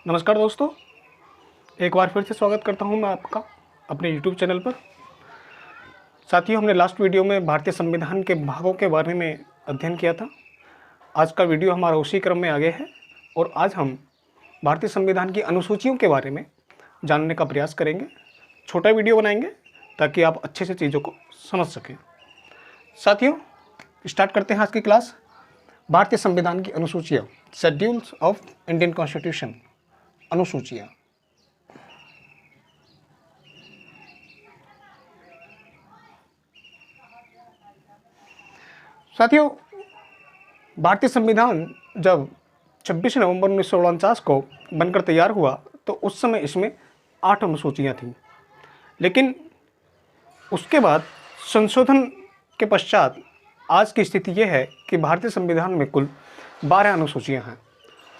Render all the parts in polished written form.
नमस्कार दोस्तों, एक बार फिर से स्वागत करता हूं मैं आपका अपने YouTube चैनल पर। साथियों, हमने लास्ट वीडियो में भारतीय संविधान के भागों के बारे में अध्ययन किया था। आज का वीडियो हमारा उसी क्रम में आगे है और आज हम भारतीय संविधान की अनुसूचियों के बारे में जानने का प्रयास करेंगे। छोटा वीडियो बनाएंगे ताकि आप अच्छे से चीज़ों को समझ सकें। साथियों, स्टार्ट करते हैं आज की क्लास। भारतीय संविधान की अनुसूचियाँ, शेड्यूल्स ऑफ इंडियन कॉन्स्टिट्यूशन, अनुसूचियाँ। साथियों, भारतीय संविधान जब 26 नवंबर 1949 को बनकर तैयार हुआ तो उस समय इसमें 8 अनुसूचियाँ थीं। लेकिन उसके बाद संशोधन के पश्चात आज की स्थिति ये है कि भारतीय संविधान में कुल 12 अनुसूचियाँ हैं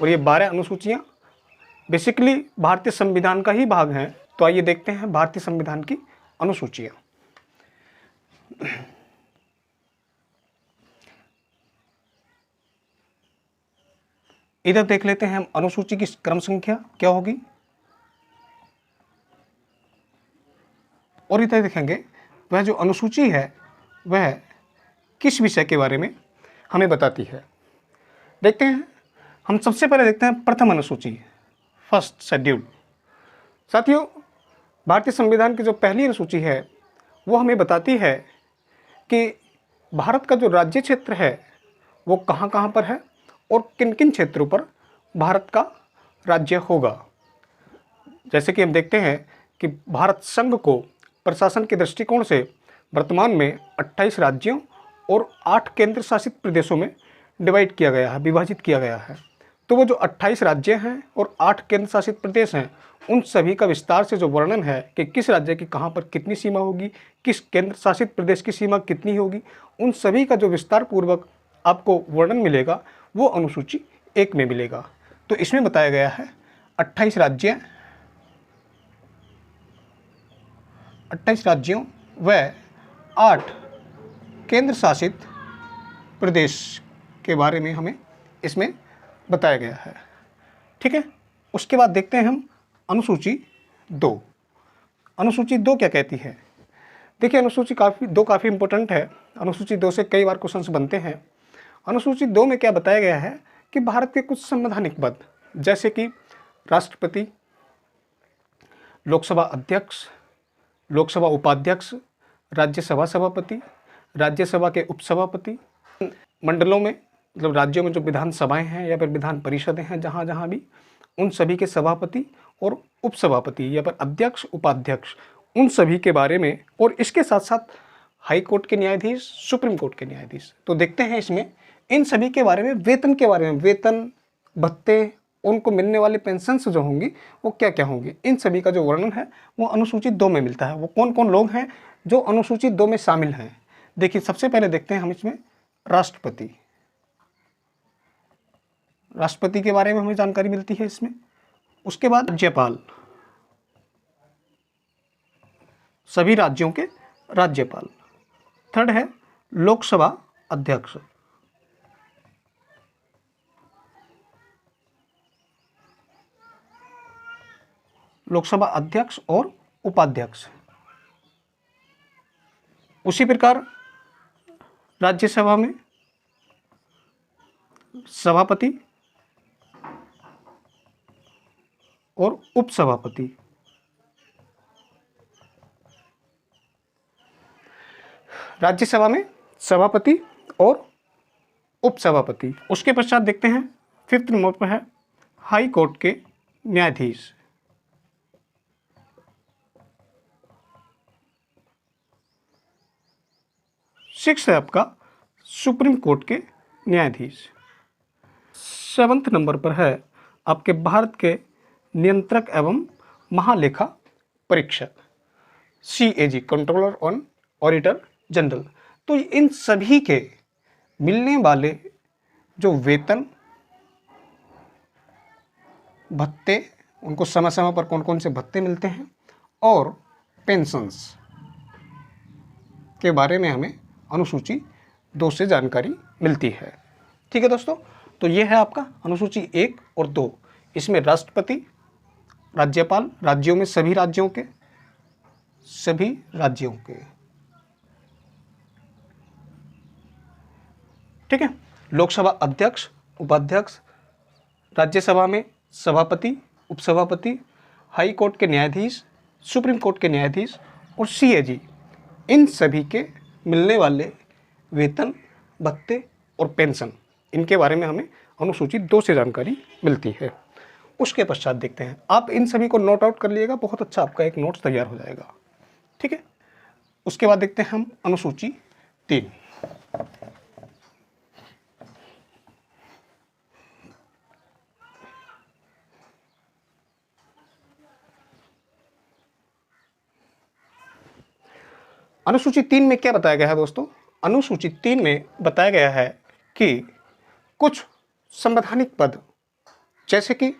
और ये 12 अनुसूचियाँ बेसिकली भारतीय संविधान का ही भाग हैं। तो आइए देखते हैं भारतीय संविधान की अनुसूचियाँ। इधर देख लेते हैं हम अनुसूची की क्रम संख्या क्या होगी और इधर देखेंगे वह जो अनुसूची है वह किस विषय के बारे में हमें बताती है। देखते हैं, हम सबसे पहले देखते हैं प्रथम अनुसूची, फर्स्ट शेड्यूल। साथियों, भारतीय संविधान की जो पहली अनुसूची है वो हमें बताती है कि भारत का जो राज्य क्षेत्र है वो कहाँ कहाँ पर है और किन किन क्षेत्रों पर भारत का राज्य होगा। जैसे कि हम देखते हैं कि भारत संघ को प्रशासन के दृष्टिकोण से वर्तमान में 28 राज्यों और 8 केंद्र शासित प्रदेशों में डिवाइड किया गया है, विभाजित किया गया है। तो वो जो 28 राज्य हैं और 8 केंद्र शासित प्रदेश हैं, उन सभी का विस्तार से जो वर्णन है कि किस राज्य की कहाँ पर कितनी सीमा होगी, किस केंद्र शासित प्रदेश की सीमा कितनी होगी, उन सभी का जो विस्तार पूर्वक आपको वर्णन मिलेगा वो अनुसूची 1 में मिलेगा। तो इसमें बताया गया है 28 राज्यों व 8 केंद्र शासित प्रदेश के बारे में हमें इसमें बताया गया है। ठीक है, उसके बाद देखते हैं हम अनुसूची 2। अनुसूची 2 क्या कहती है? देखिए, अनुसूची काफ़ी इंपॉर्टेंट है। अनुसूची 2 से कई बार क्वेश्चंस बनते हैं। अनुसूची 2 में क्या बताया गया है कि भारत के कुछ संवैधानिक पद जैसे कि राष्ट्रपति, लोकसभा अध्यक्ष, लोकसभा उपाध्यक्ष, राज्यसभा सभापति, राज्यसभा के उपसभापति, मंडलों में मतलब राज्यों में जो विधानसभाएं हैं या फिर विधान परिषदें हैं जहाँ जहाँ भी, उन सभी के सभापति और उपसभापति या फिर अध्यक्ष उपाध्यक्ष, उन सभी के बारे में, और इसके साथ साथ हाई कोर्ट के न्यायाधीश, सुप्रीम कोर्ट के न्यायाधीश। तो देखते हैं इसमें इन सभी के बारे में, वेतन के बारे में, वेतन भत्ते, उनको मिलने वाले पेंशन्स जो होंगी वो क्या क्या होंगी, इन सभी का जो वर्णन है वो अनुसूची 2 में मिलता है। वो कौन कौन लोग हैं जो अनुसूची 2 में शामिल हैं? देखिए, सबसे पहले देखते हैं हम इसमें राष्ट्रपति। राष्ट्रपति के बारे में हमें जानकारी मिलती है इसमें। उसके बाद राज्यपाल, सभी राज्यों के राज्यपाल। थर्ड है लोकसभा अध्यक्ष। लोकसभा अध्यक्ष और उपाध्यक्ष। उसी प्रकार राज्यसभा में सभापति और उपसभापति। राज्यसभा में सभापति और उपसभापति। उसके पश्चात देखते हैं 5th नंबर पर है हाई कोर्ट के न्यायाधीश। 6th है आपका सुप्रीम कोर्ट के न्यायाधीश। 7th नंबर पर है आपके भारत के नियंत्रक एवं महालेखा परीक्षक, CAG, controller on auditor general. तो इन सभी के मिलने वाले जो वेतन, भत्ते, उनको समय समय पर कौन कौन से भत्ते मिलते हैं और पेंशन्स के बारे में हमें अनुसूची 2 से जानकारी मिलती है। ठीक है दोस्तों, तो ये है आपका अनुसूची 1 और 2। इसमें राष्ट्रपति, राज्यपाल, राज्यों में सभी राज्यों के, ठीक है, लोकसभा अध्यक्ष, उपाध्यक्ष, राज्यसभा में सभापति, उपसभापति, हाई कोर्ट के न्यायाधीश, सुप्रीम कोर्ट के न्यायाधीश और सीएजी, इन सभी के मिलने वाले वेतन, भत्ते और पेंशन, इनके बारे में हमें अनुसूची 2 से जानकारी मिलती है। उसके पश्चात देखते हैं, आप इन सभी को नोट आउट कर लीजिएगा, बहुत अच्छा आपका एक नोट्स तैयार हो जाएगा, ठीक है। उसके बाद देखते हैं हम अनुसूची 3। अनुसूची 3 में क्या बताया गया है दोस्तों? अनुसूची 3 में बताया गया है कि कुछ संवैधानिक पद, जैसे कि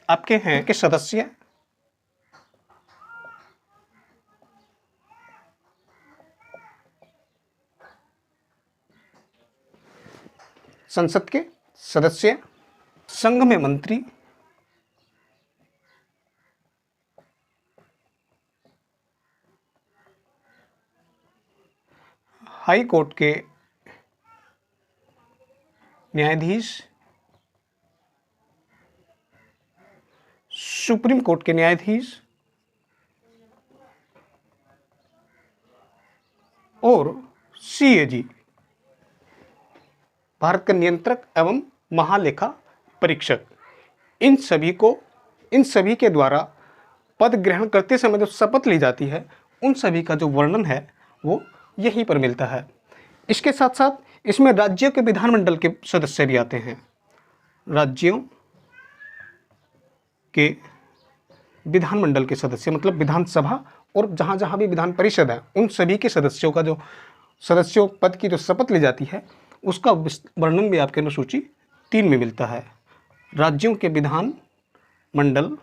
आपके हैं कि सदस्य, संसद के सदस्य, संघ में मंत्री, हाई कोर्ट के न्यायाधीश, सुप्रीम कोर्ट के न्यायाधीश और सीएजी, भारत का नियंत्रक एवं महालेखा परीक्षक, इन सभी के द्वारा पद ग्रहण करते समय जो शपथ ली जाती है, उन सभी का जो वर्णन है वो यहीं पर मिलता है। इसके साथ साथ इसमें राज्यों के विधानमंडल के सदस्य भी आते हैं। राज्यों के विधानमंडल के सदस्य मतलब विधानसभा और जहाँ जहाँ भी विधान परिषद है, उन सभी के सदस्यों का जो सदस्यों पद की जो शपथ ली जाती है, उसका वर्णन भी आपके अनुसूची 3 में मिलता है। राज्यों के विधान मंडल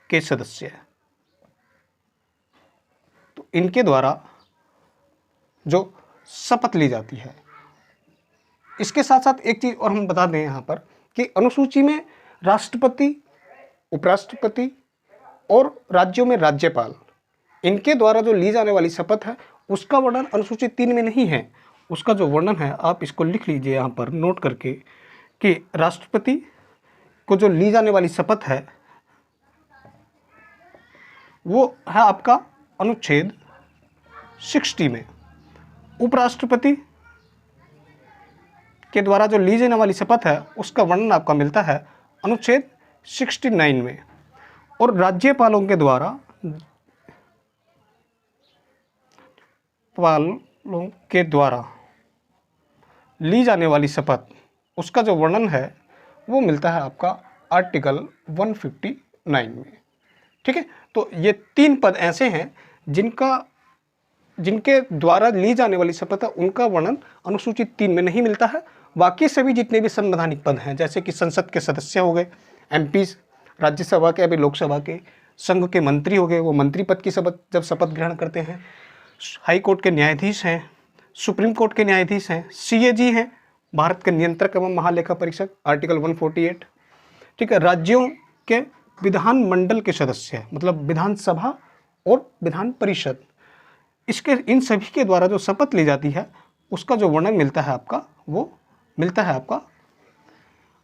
के सदस्य, तो इनके द्वारा जो शपथ ली जाती है। इसके साथ साथ एक चीज़ और हम बता दें यहाँ पर कि अनुसूची में राष्ट्रपति, उपराष्ट्रपति और राज्यों में राज्यपाल, इनके द्वारा जो ली जाने वाली शपथ है, उसका वर्णन अनुसूची 3 में नहीं है। उसका जो वर्णन है आप इसको लिख लीजिए यहाँ पर नोट करके कि राष्ट्रपति को जो ली जाने वाली शपथ है वो है आपका अनुच्छेद 60 में। उपराष्ट्रपति के द्वारा जो ली जाने वाली शपथ है उसका वर्णन आपका मिलता है अनुच्छेद 69 में। और राज्यपालों के द्वारा ली जाने वाली शपथ, उसका जो वर्णन है वो मिलता है आपका आर्टिकल 159 में, ठीक है। तो ये 3 पद ऐसे हैं जिनके द्वारा ली जाने वाली शपथ है, उनका वर्णन अनुसूची 3 में नहीं मिलता है। बाकी सभी जितने भी संवैधानिक पद हैं, जैसे कि संसद के सदस्य हो गए, एमपी, राज्यसभा के, अभी लोकसभा के, संघ के मंत्री हो गए, वो मंत्री पद की शपथ ग्रहण करते हैं, हाई कोर्ट के न्यायाधीश हैं, सुप्रीम कोर्ट के न्यायाधीश हैं, सीएजी हैं, भारत के नियंत्रक एवं महालेखा परीक्षक, आर्टिकल 148, ठीक है। राज्यों के विधान मंडल के सदस्य मतलब विधानसभा और विधान परिषद, इसके इन सभी के द्वारा जो शपथ ली जाती है उसका जो वर्णन मिलता है आपका, वो मिलता है आपका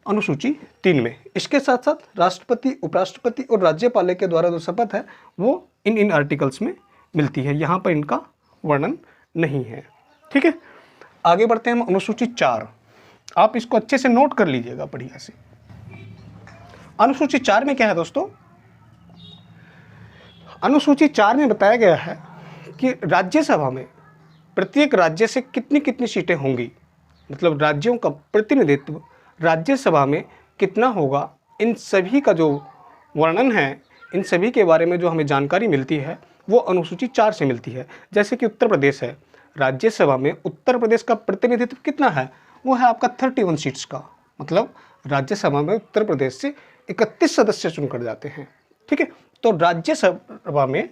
अनुसूची 3 में। इसके साथ साथ राष्ट्रपति, उपराष्ट्रपति और राज्यपाल के द्वारा जो शपथ है वो इन आर्टिकल्स में मिलती है, यहाँ पर इनका वर्णन नहीं है, ठीक है। आगे बढ़ते हैं हम अनुसूची 4। आप इसको अच्छे से नोट कर लीजिएगा बढ़िया से। अनुसूची 4 में क्या है दोस्तों? अनुसूची 4 में बताया गया है कि राज्यसभा में प्रत्येक राज्य से कितनी कितनी सीटें होंगी, मतलब राज्यों का प्रतिनिधित्व राज्यसभा में कितना होगा, इन सभी का जो वर्णन है, इन सभी के बारे में जो हमें जानकारी मिलती है वो अनुसूची 4 से मिलती है। जैसे कि उत्तर प्रदेश है, राज्यसभा में उत्तर प्रदेश का प्रतिनिधित्व कितना है, वो है आपका 31 सीट्स का, मतलब राज्यसभा में उत्तर प्रदेश से 31 सदस्य चुनकर जाते हैं, ठीक है। तो राज्यसभा में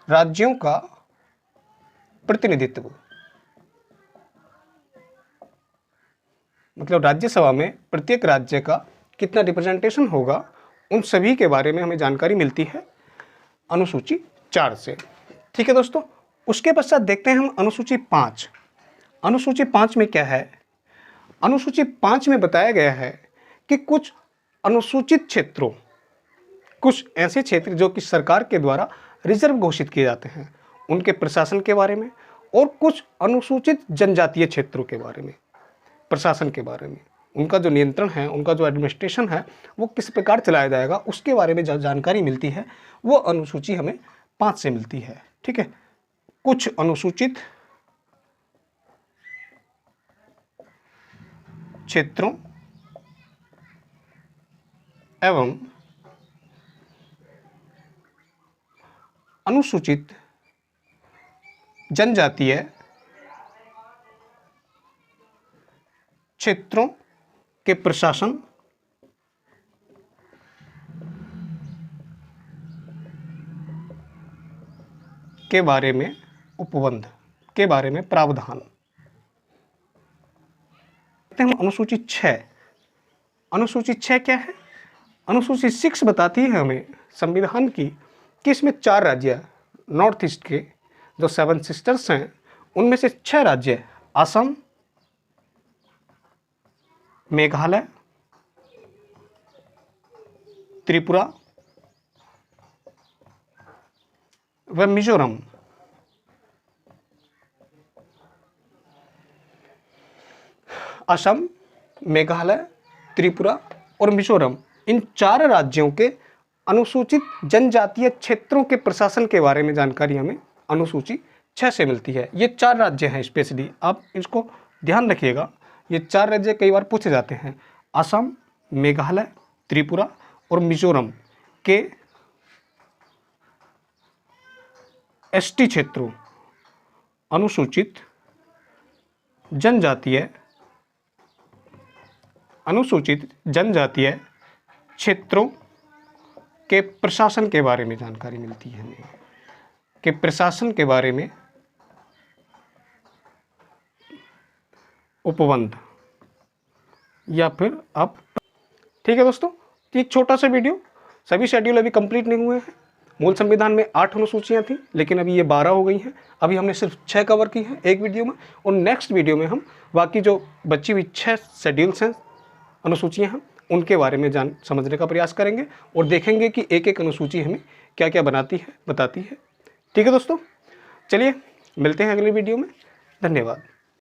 राज्यों का प्रतिनिधित्व, मतलब राज्यसभा में प्रत्येक राज्य का कितना रिप्रेजेंटेशन होगा, उन सभी के बारे में हमें जानकारी मिलती है अनुसूची 4 से। ठीक है दोस्तों, उसके पश्चात देखते हैं हम अनुसूची 5। अनुसूची 5 में क्या है? अनुसूची 5 में बताया गया है कि कुछ अनुसूचित क्षेत्रों, कुछ ऐसे क्षेत्र जो कि सरकार के द्वारा रिजर्व घोषित किए जाते हैं, उनके प्रशासन के बारे में, और कुछ अनुसूचित जनजातीय क्षेत्रों के बारे में, प्रशासन के बारे में, उनका जो नियंत्रण है, उनका जो एडमिनिस्ट्रेशन है, वो किस प्रकार चलाया जाएगा, उसके बारे में जो जानकारी मिलती है वो अनुसूची हमें 5 से मिलती है। ठीक है, कुछ अनुसूचित क्षेत्रों एवं अनुसूचित जनजातीय क्षेत्रों के प्रशासन के बारे में उपबंध के बारे में प्रावधान। हम अनुसूची 6। अनुसूची 6 क्या है? अनुसूची 6 बताती है हमें संविधान की कि इसमें 4 राज्य नॉर्थ ईस्ट के जो 7 सिस्टर्स हैं, उनमें से 6 राज्य असम, मेघालय, त्रिपुरा व मिजोरम असम, मेघालय, त्रिपुरा और मिजोरम, इन 4 राज्यों के अनुसूचित जनजातीय क्षेत्रों के प्रशासन के बारे में जानकारी हमें अनुसूची 6 से मिलती है। ये 4 राज्य हैं स्पेशली, आप इसको ध्यान रखिएगा, ये 4 राज्य कई बार पूछे जाते हैं। असम, मेघालय, त्रिपुरा और मिजोरम के एसटी क्षेत्रों, अनुसूचित जनजातीय क्षेत्रों के प्रशासन के बारे में जानकारी मिलती है हमें, कि प्रशासन के बारे में उपबंध या फिर आप। ठीक है दोस्तों, तो एक छोटा सा वीडियो, सभी शेड्यूल अभी कंप्लीट नहीं हुए हैं। मूल संविधान में 8 अनुसूचियाँ थी, लेकिन अभी ये 12 हो गई हैं। अभी हमने सिर्फ 6 कवर की हैं एक वीडियो में, और नेक्स्ट वीडियो में हम बाकी जो बची हुई 6 शेड्यूल्स हैं, अनुसूचियाँ हैं, उनके बारे में समझने का प्रयास करेंगे और देखेंगे कि एक एक अनुसूची हमें क्या क्या बताती है। ठीक है दोस्तों, चलिए मिलते हैं अगले वीडियो में। धन्यवाद।